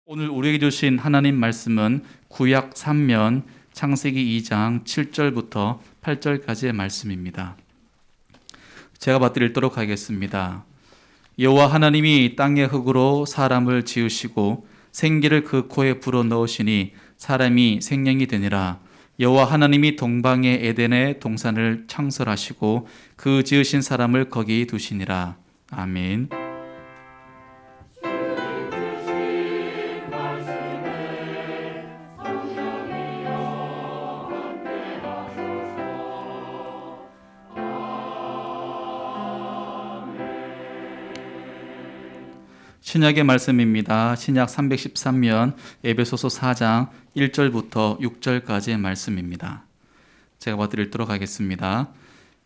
오늘 우리에게 주신 하나님 말씀은 구약 3면 창세기 2장 7절부터 8절까지의 말씀입니다. 제가 받들어 읽도록 하겠습니다. 여호와 하나님이 땅의 흙으로 사람을 지으시고 생기를 그 코에 불어넣으시니 사람이 생명이 되니라. 여호와 하나님이 동방의 에덴의 동산을 창설하시고 그 지으신 사람을 거기 두시니라. 아멘. 신약의 말씀입니다. 신약 313면 에베소서 4장 1절부터 6절까지의 말씀입니다. 제가 받들어 읽도록 하겠습니다.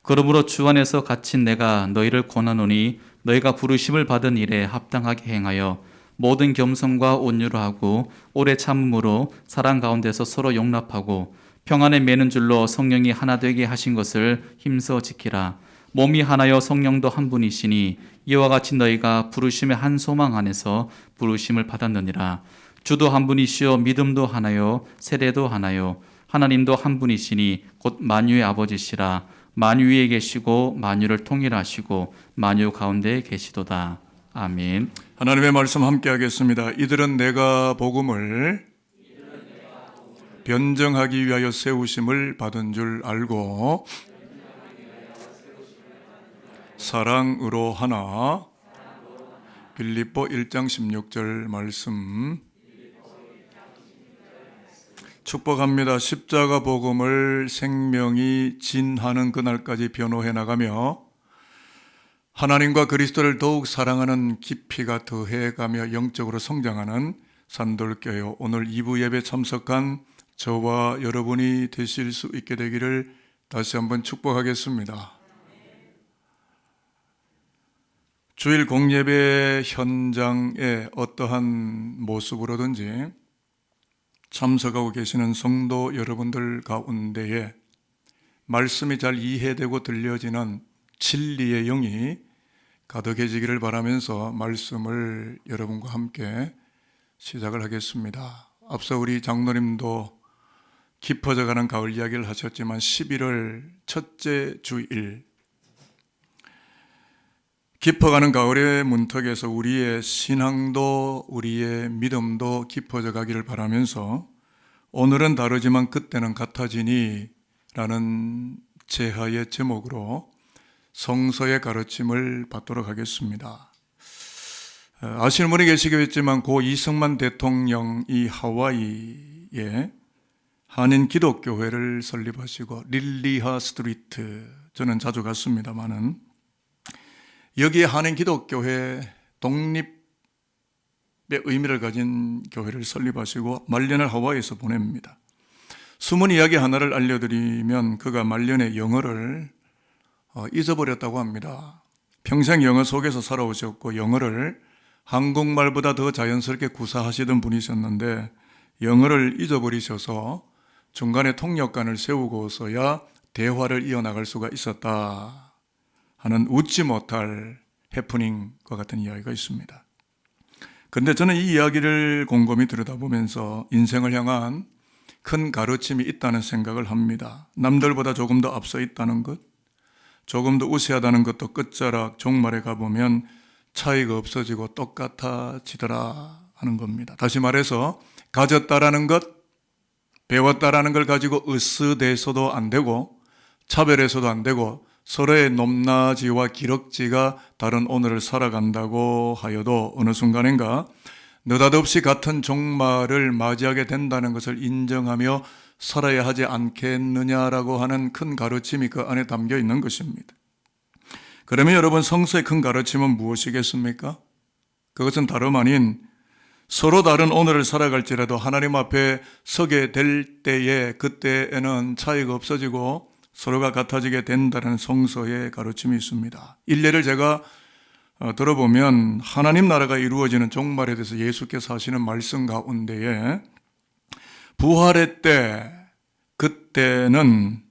그러므로 주 안에서 갇힌 내가 너희를 권하노니 너희가 부르심을 받은 일에 합당하게 행하여 모든 겸손과 온유로 하고 오래 참음으로 사랑 가운데서 서로 용납하고 평안에 매는 줄로 성령이 하나 되게 하신 것을 힘써 지키라. 몸이 하나여 성령도 한 분이시니 이와 같이 너희가 부르심의 한 소망 안에서 부르심을 받았느니라. 주도 한 분이시요 믿음도 하나요 세례도 하나요 하나님도 한 분이시니 곧 만유의 아버지시라. 만유 위에 계시고 만유를 통일하시고 만유 가운데 계시도다. 아멘. 하나님의 말씀 함께 하겠습니다. 이들은 내가 복음을 변정하기 위하여 세우심을 받은 줄 알고 사랑으로 하나. 빌립보 1장 16절 말씀 축복합니다. 십자가 복음을 생명이 진하는 그날까지 변호해 나가며 하나님과 그리스도를 더욱 사랑하는 깊이가 더해가며 영적으로 성장하는 산돌교회 오늘 2부 예배 참석한 저와 여러분이 되실 수 있게 되기를 다시 한번 축복하겠습니다. 주일 공예배 현장에 어떠한 모습으로든지 참석하고 계시는 성도 여러분들 가운데에 말씀이 잘 이해되고 들려지는 진리의 영이 가득해지기를 바라면서 말씀을 여러분과 함께 시작을 하겠습니다. 앞서 우리 장로님도 깊어져가는 가을 이야기를 하셨지만 11월 첫째 주일 깊어가는 가을의 문턱에서 우리의 신앙도 우리의 믿음도 깊어져 가기를 바라면서 오늘은 다르지만 그때는 같아지니 라는 제하의 제목으로 성서의 가르침을 받도록 하겠습니다. 아시는 분이 계시겠지만 고 이승만 대통령이 하와이에 한인 기독교회를 설립하시고 릴리하 스트리트, 저는 자주 갔습니다마는 여기에 한인 기독교회 독립의 의미를 가진 교회를 설립하시고 말년을 하와이에서 보냅니다. 숨은 이야기 하나를 알려드리면 그가 말년에 영어를 잊어버렸다고 합니다. 평생 영어 속에서 살아오셨고 영어를 한국말보다 더 자연스럽게 구사하시던 분이셨는데 영어를 잊어버리셔서 중간에 통역관을 세우고서야 대화를 이어나갈 수가 있었다 하는 웃지 못할 해프닝과 같은 이야기가 있습니다. 그런데 저는 이 이야기를 곰곰이 들여다보면서 인생을 향한 큰 가르침이 있다는 생각을 합니다. 남들보다 조금 더 앞서 있다는 것, 조금 더 우세하다는 것도 끝자락 종말에 가보면 차이가 없어지고 똑같아지더라 하는 겁니다. 다시 말해서 가졌다라는 것, 배웠다라는 걸 가지고 으스대서도 안 되고 차별해서도 안 되고 서로의 높낮이와 기럭지가 다른 오늘을 살아간다고 하여도 어느 순간인가 느닷없이 같은 종말을 맞이하게 된다는 것을 인정하며 살아야 하지 않겠느냐라고 하는 큰 가르침이 그 안에 담겨 있는 것입니다. 그러면 여러분, 성서의 큰 가르침은 무엇이겠습니까? 그것은 다름 아닌 서로 다른 오늘을 살아갈지라도 하나님 앞에 서게 될 때에 그때에는 차이가 없어지고 서로가 같아지게 된다는 성서의 가르침이 있습니다. 일례를 제가 들어보면 하나님 나라가 이루어지는 종말에 대해서 예수께서 하시는 말씀 가운데에 부활의 때, 그때는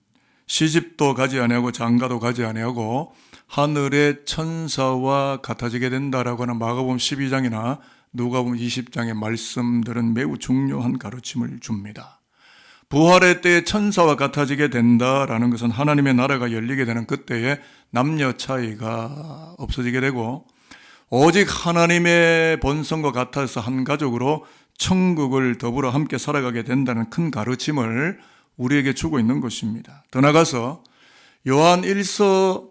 시집도 가지 아니하고 장가도 가지 아니하고 하늘의 천사와 같아지게 된다라고 하는 마가복음 12장이나 누가복음 20장의 말씀들은 매우 중요한 가르침을 줍니다. 부활의 때에 천사와 같아지게 된다라는 것은 하나님의 나라가 열리게 되는 그때에 남녀 차이가 없어지게 되고 오직 하나님의 본성과 같아서 한 가족으로 천국을 더불어 함께 살아가게 된다는 큰 가르침을 우리에게 주고 있는 것입니다. 더 나아가서 요한 1서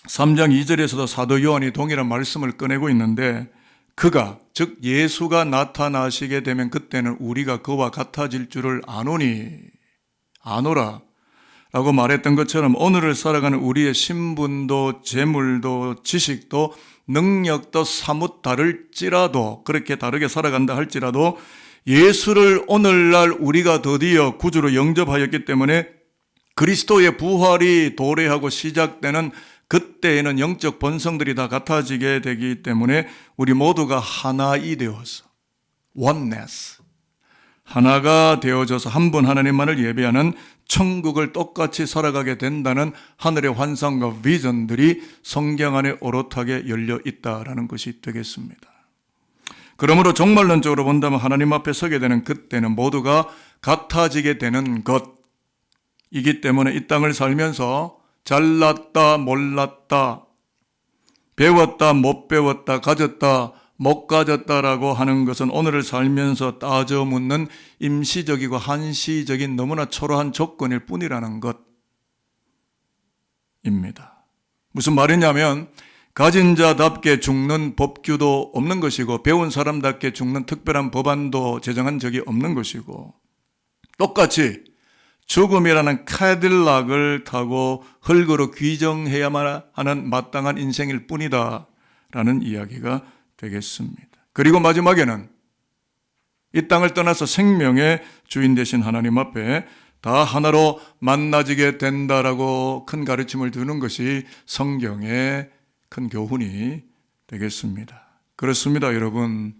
3장 2절에서도 사도 요한이 동일한 말씀을 꺼내고 있는데 그가 즉 예수가 나타나시게 되면 그때는 우리가 그와 같아질 줄을 아노라 라고 말했던 것처럼 오늘을 살아가는 우리의 신분도 재물도 지식도 능력도 사뭇 다를지라도 그렇게 다르게 살아간다 할지라도 예수를 오늘날 우리가 드디어 구주로 영접하였기 때문에 그리스도의 부활이 도래하고 시작되는 그때에는 영적 본성들이 다 같아지게 되기 때문에 우리 모두가 하나이 되어서 oneness 하나가 되어져서 한 분 하나님만을 예배하는 천국을 똑같이 살아가게 된다는 하늘의 환상과 비전들이 성경 안에 오롯하게 열려 있다라는 것이 되겠습니다. 그러므로 종말론적으로 본다면 하나님 앞에 서게 되는 그때는 모두가 같아지게 되는 것이기 때문에 이 땅을 살면서 잘났다 몰랐다 배웠다 못 배웠다 가졌다 못 가졌다라고 하는 것은 오늘을 살면서 따져 묻는 임시적이고 한시적인 너무나 초라한 조건일 뿐이라는 것입니다. 무슨 말이냐면 가진 자답게 죽는 법규도 없는 것이고 배운 사람답게 죽는 특별한 법안도 제정한 적이 없는 것이고 똑같이 죽음이라는 카딜락을 타고 흙으로 귀정해야만 하는 마땅한 인생일 뿐이다 라는 이야기가 되겠습니다. 그리고 마지막에는 이 땅을 떠나서 생명의 주인 되신 하나님 앞에 다 하나로 만나지게 된다라고 큰 가르침을 두는 것이 성경의 큰 교훈이 되겠습니다. 그렇습니다, 여러분.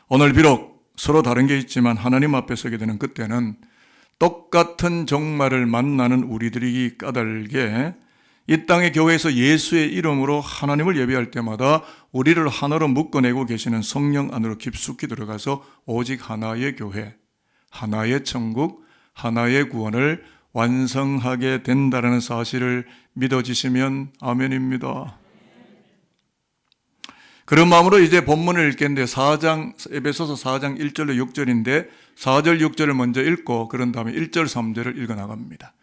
오늘 비록 서로 다른 게 있지만 하나님 앞에 서게 되는 그때는 똑같은 종말을 만나는 우리들이 까닭에 이 땅의 교회에서 예수의 이름으로 하나님을 예배할 때마다 우리를 하나로 묶어내고 계시는 성령 안으로 깊숙이 들어가서 오직 하나의 교회, 하나의 천국, 하나의 구원을 완성하게 된다는 사실을 믿어지시면 아멘입니다. 그런 마음으로 이제 본문을 읽겠는데 에베소서 4장 1절로 6절인데 4절 6절을 먼저 읽고 그런 다음에 1절 3절을 읽어 나갑니다.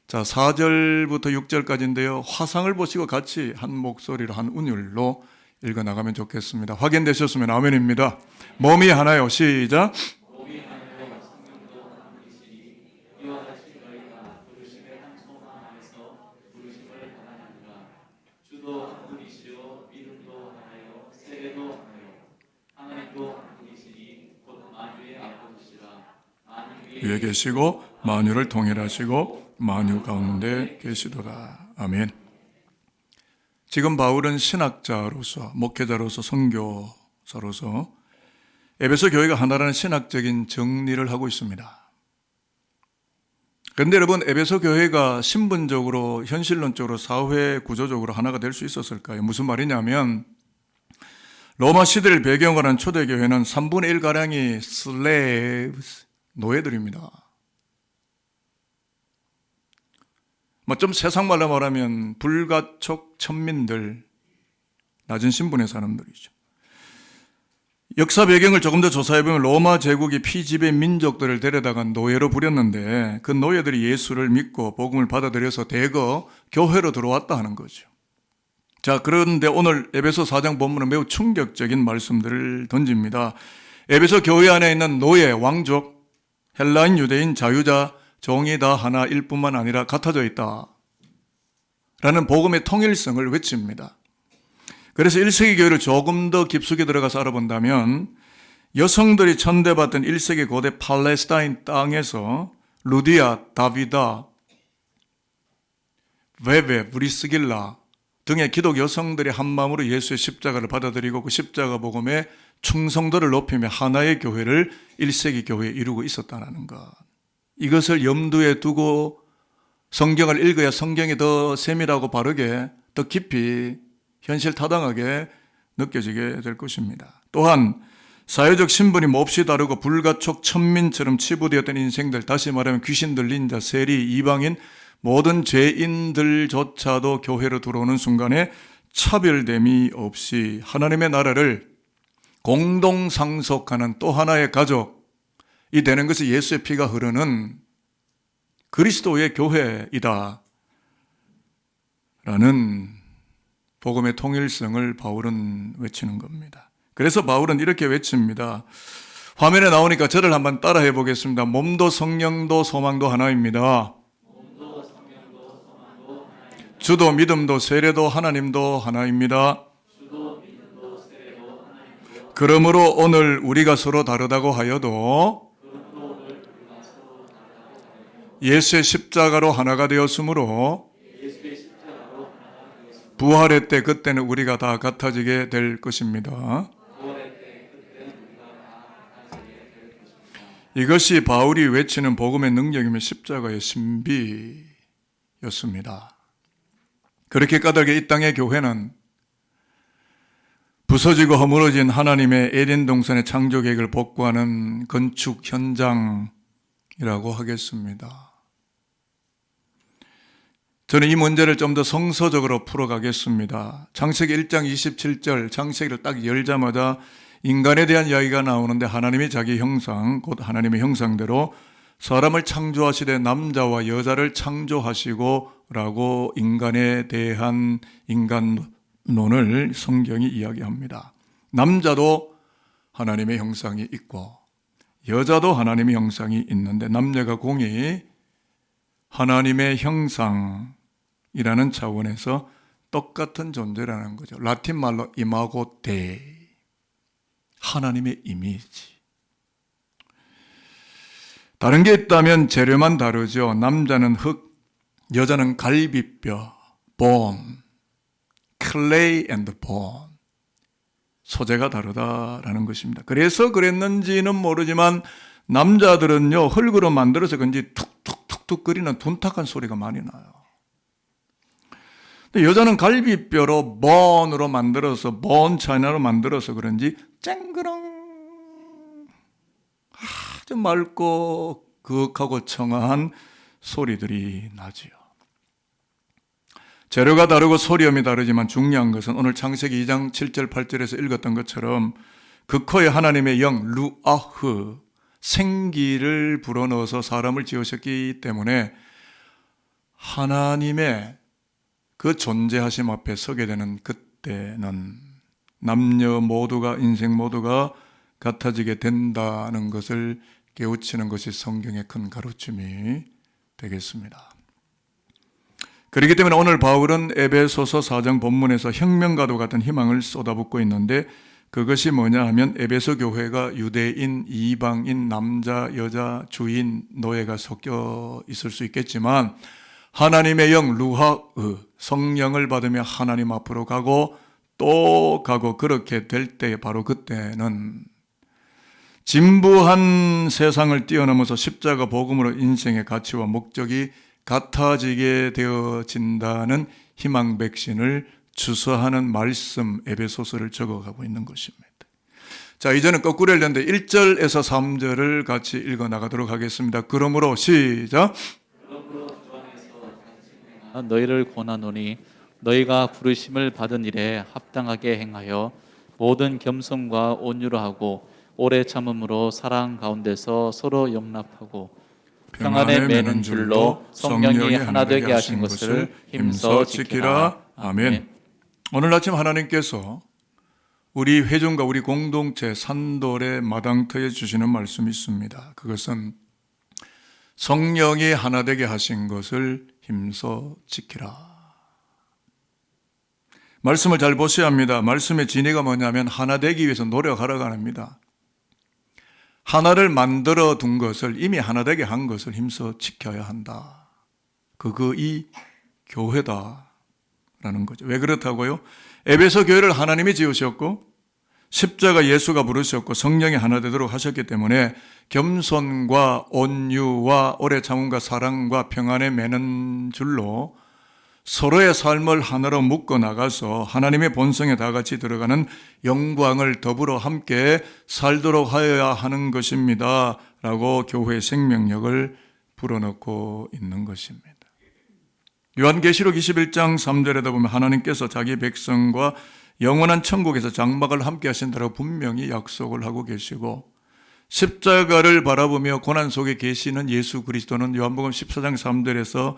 자, 4절부터 6절까지인데요. 화상을 보시고 같이 한 목소리로 한 운율로 읽어 나가면 좋겠습니다. 확인되셨으면 아멘입니다. 몸이 하나요. 시작. 위에 계시고 만유를 통일하시고 만유 가운데 계시도다. 아멘. 지금 바울은 신학자로서 목회자로서 선교사로서 에베소 교회가 하나라는 신학적인 정리를 하고 있습니다. 그런데 여러분, 에베소 교회가 신분적으로 현실론적으로 사회 구조적으로 하나가 될 수 있었을까요? 무슨 말이냐면 로마 시대를 배경으로 한 초대교회는 3분의 1가량이 slaves, 노예들입니다. 좀 세상 말로 말하면 불가촉 천민들, 낮은 신분의 사람들이죠. 역사 배경을 조금 더 조사해보면 로마 제국이 피지배 민족들을 데려다가 노예로 부렸는데 그 노예들이 예수를 믿고 복음을 받아들여서 대거 교회로 들어왔다 하는 거죠. 자, 그런데 오늘 에베소 4장 본문은 매우 충격적인 말씀들을 던집니다. 에베소 교회 안에 있는 노예, 왕족, 헬라인, 유대인, 자유자, 종이 다 하나일 뿐만 아니라 같아져 있다 라는 복음의 통일성을 외칩니다. 그래서 1세기 교회를 조금 더 깊숙이 들어가서 알아본다면 여성들이 천대받던 1세기 고대 팔레스타인 땅에서 루디아, 다비다, 베베, 브리스길라 등의 기독 여성들이 한마음으로 예수의 십자가를 받아들이고 그 십자가 복음의 충성도를 높이며 하나의 교회를 1세기 교회에 이루고 있었다는 것. 이것을 염두에 두고 성경을 읽어야 성경이 더 세밀하고 바르게 더 깊이 현실 타당하게 느껴지게 될 것입니다. 또한 사회적 신분이 몹시 다르고 불가촉 천민처럼 치부되었던 인생들, 다시 말하면 귀신 들린 자, 세리, 이방인, 모든 죄인들조차도 교회로 들어오는 순간에 차별됨이 없이 하나님의 나라를 공동 상속하는 또 하나의 가족이 되는 것이 예수의 피가 흐르는 그리스도의 교회이다 라는 복음의 통일성을 바울은 외치는 겁니다. 그래서 바울은 이렇게 외칩니다. 화면에 나오니까 저를 한번 따라해 보겠습니다. 몸도 성령도 소망도 하나입니다. 주도 믿음도 세례도 하나님도 하나입니다. 그러므로 오늘 우리가 서로 다르다고 하여도 예수의 십자가로 하나가 되었으므로 부활의 때 그때는 우리가 다 같아지게 될 것입니다. 이것이 바울이 외치는 복음의 능력이며 십자가의 신비였습니다. 그렇게 까닭에 이 땅의 교회는 부서지고 허물어진 하나님의 에덴 동산의 창조 계획을 복구하는 건축 현장이라고 하겠습니다. 저는 이 문제를 좀 더 성서적으로 풀어가겠습니다. 창세기 1장 27절, 창세기를 딱 열자마자 인간에 대한 이야기가 나오는데 하나님이 자기 형상, 곧 하나님의 형상대로 사람을 창조하시되 남자와 여자를 창조하시고 라고 인간에 대한 인간론을 성경이 이야기합니다. 남자도 하나님의 형상이 있고 여자도 하나님의 형상이 있는데 남녀가 공히 하나님의 형상이라는 차원에서 똑같은 존재라는 거죠. 라틴 말로 이마고 데이, 하나님의 이미지. 다른 게 있다면 재료만 다르죠. 남자는 흙, 여자는 갈비뼈, bone, clay and bone. 소재가 다르다라는 것입니다. 그래서 그랬는지는 모르지만 남자들은요, 흙으로 만들어서 그런지 툭툭툭툭 거리는 둔탁한 소리가 많이 나요. 근데 여자는 갈비뼈로 bone으로 만들어서 bone china로 만들어서 그런지 쨍그렁 아주 맑고 그윽하고 청아한 소리들이 나지요. 재료가 다르고 소리음이 다르지만 중요한 것은 오늘 창세기 2장 7절 8절에서 읽었던 것처럼 그 코에 하나님의 영 루아흐 생기를 불어넣어서 사람을 지으셨기 때문에 하나님의 그 존재하심 앞에 서게 되는 그때는 남녀 모두가 인생 모두가 같아지게 된다는 것을 깨우치는 것이 성경의 큰 가르침이 되겠습니다. 그렇기 때문에 오늘 바울은 에베소서 4장 본문에서 혁명과도 같은 희망을 쏟아붓고 있는데 그것이 뭐냐 하면 에베소 교회가 유대인, 이방인, 남자, 여자, 주인, 노예가 섞여 있을 수 있겠지만 하나님의 영 루하으 성령을 받으며 하나님 앞으로 가고 또 가고 그렇게 될 때 바로 그때는 진부한 세상을 뛰어넘어서 십자가 복음으로 인생의 가치와 목적이 같아지게 되어진다는 희망 백신을 주서하는 말씀 에베소서를 적어가고 있는 것입니다. 자, 이제는 거꾸로 읽는데 1절에서 3절을 같이 읽어 나가도록 하겠습니다. 그러므로 시작. 너희를 권하노니 너희가 부르심을 받은 일에 합당하게 행하여 모든 겸손과 온유로 하고 오래 참음으로 사랑 가운데서 서로 용납하고 평안에 매는 줄로 성령이 하나 되게 하신 것을 힘써 지키라. 아멘. 오늘 아침 하나님께서 우리 회중과 우리 공동체 산돌의 마당터에 주시는 말씀이 있습니다. 그것은 성령이 하나 되게 하신 것을 힘써 지키라. 말씀을 잘 보셔야 합니다. 말씀의 진의가 뭐냐면 하나 되기 위해서 노력하라고 합니다. 하나를 만들어 둔 것을 이미 하나 되게 한 것을 힘써 지켜야 한다. 그것이 교회다라는 거죠. 왜 그렇다고요? 에베소 교회를 하나님이 지으셨고 십자가 예수가 부르셨고 성령이 하나 되도록 하셨기 때문에 겸손과 온유와 오래 참음과 사랑과 평안에 매는 줄로 서로의 삶을 하나로 묶어 나가서 하나님의 본성에 다 같이 들어가는 영광을 더불어 함께 살도록 하여야 하는 것입니다. 라고 교회의 생명력을 불어넣고 있는 것입니다. 요한계시록 21장 3절에다 보면 하나님께서 자기 백성과 영원한 천국에서 장막을 함께 하신다고 분명히 약속을 하고 계시고, 십자가를 바라보며 고난 속에 계시는 예수 그리스도는 요한복음 14장 3절에서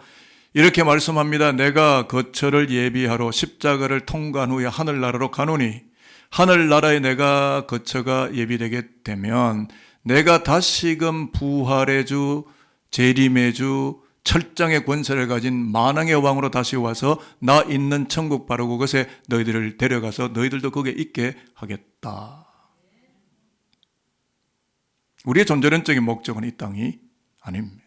이렇게 말씀합니다. 내가 거처를 예비하러 십자가를 통과한 후에 하늘나라로 가노니, 하늘나라에 내가 거처가 예비되게 되면 내가 다시금 부활의 주, 재림의 주, 철장의 권세를 가진 만왕의 왕으로 다시 와서 나 있는 천국 바로 그것에 너희들을 데려가서 너희들도 거기에 있게 하겠다. 우리의 존재론적인 목적은 이 땅이 아닙니다.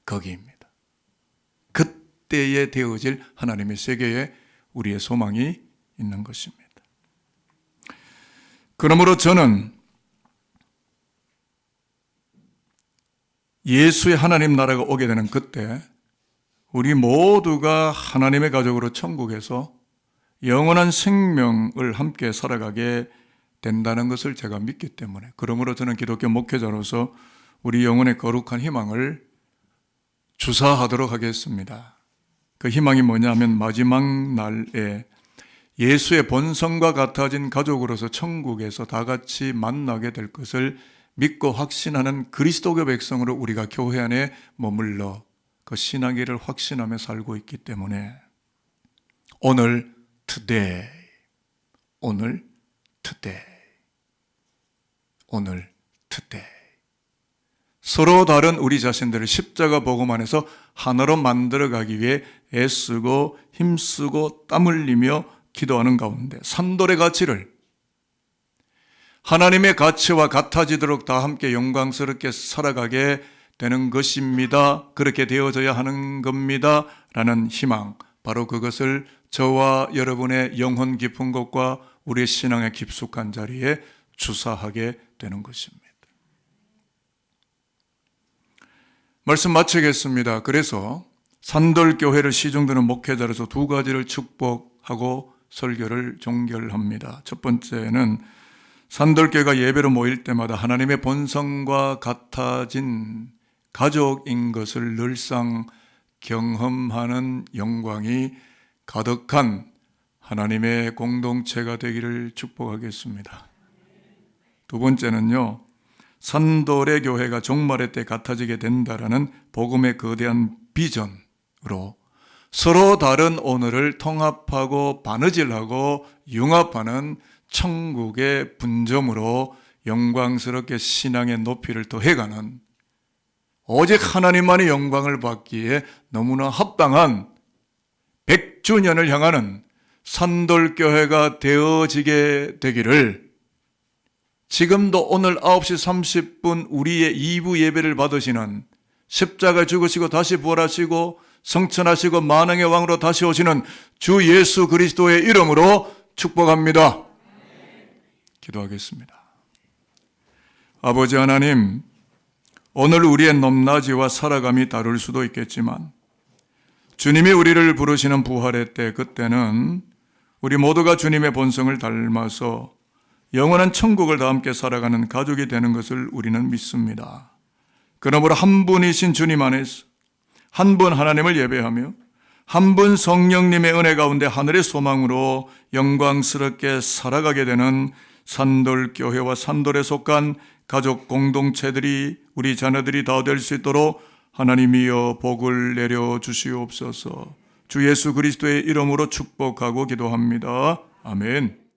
거기입니다. 그때에 되어질 하나님의 세계에 우리의 소망이 있는 것입니다. 그러므로 저는 예수의 하나님 나라가 오게 되는 그때 우리 모두가 하나님의 가족으로 천국에서 영원한 생명을 함께 살아가게 된다는 것을 제가 믿기 때문에, 그러므로 저는 기독교 목회자로서 우리 영혼의 거룩한 희망을 주사하도록 하겠습니다. 그 희망이 뭐냐면 마지막 날에 예수의 본성과 같아진 가족으로서 천국에서 다 같이 만나게 될 것을 믿고 확신하는 그리스도교 백성으로 우리가 교회 안에 머물러 그 신앙의를 확신하며 살고 있기 때문에 오늘 today, 오늘 today, 오늘 today 서로 다른 우리 자신들을 십자가 복음 안에서 하나로 만들어가기 위해 애쓰고 힘쓰고 땀 흘리며 기도하는 가운데 산돌의 가치를 하나님의 가치와 같아지도록 다 함께 영광스럽게 살아가게 되는 것입니다. 그렇게 되어져야 하는 겁니다. 라는 희망, 바로 그것을 저와 여러분의 영혼 깊은 곳과 우리의 신앙의 깊숙한 자리에 주사하게 되는 것입니다. 말씀 마치겠습니다. 그래서 산돌교회를 시중드는 목회자로서 두 가지를 축복하고 설교를 종결합니다. 첫 번째는 산돌교회가 예배로 모일 때마다 하나님의 본성과 같아진 가족인 것을 늘상 경험하는 영광이 가득한 하나님의 공동체가 되기를 축복하겠습니다. 두 번째는요, 산돌의 교회가 종말의 때 같아지게 된다라는 복음의 거대한 비전으로 서로 다른 오늘을 통합하고 바느질하고 융합하는 천국의 분점으로 영광스럽게 신앙의 높이를 더해가는, 오직 하나님만의 영광을 받기에 너무나 합당한 100주년을 향하는 산돌교회가 되어지게 되기를, 지금도 오늘 9시 30분 우리의 2부 예배를 받으시는, 십자가에 죽으시고 다시 부활하시고 성천하시고 만왕의 왕으로 다시 오시는 주 예수 그리스도의 이름으로 축복합니다. 기도하겠습니다. 아버지 하나님, 오늘 우리의 높낮이와 살아감이 다를 수도 있겠지만 주님이 우리를 부르시는 부활의 때, 그때는 우리 모두가 주님의 본성을 닮아서 영원한 천국을 다 함께 살아가는 가족이 되는 것을 우리는 믿습니다. 그러므로 한 분이신 주님 안에서 한 분 하나님을 예배하며 한 분 성령님의 은혜 가운데 하늘의 소망으로 영광스럽게 살아가게 되는 산돌교회와 산돌에 속한 가족 공동체들이, 우리 자녀들이 다 될 수 있도록 하나님이여 복을 내려 주시옵소서. 주 예수 그리스도의 이름으로 축복하고 기도합니다. 아멘.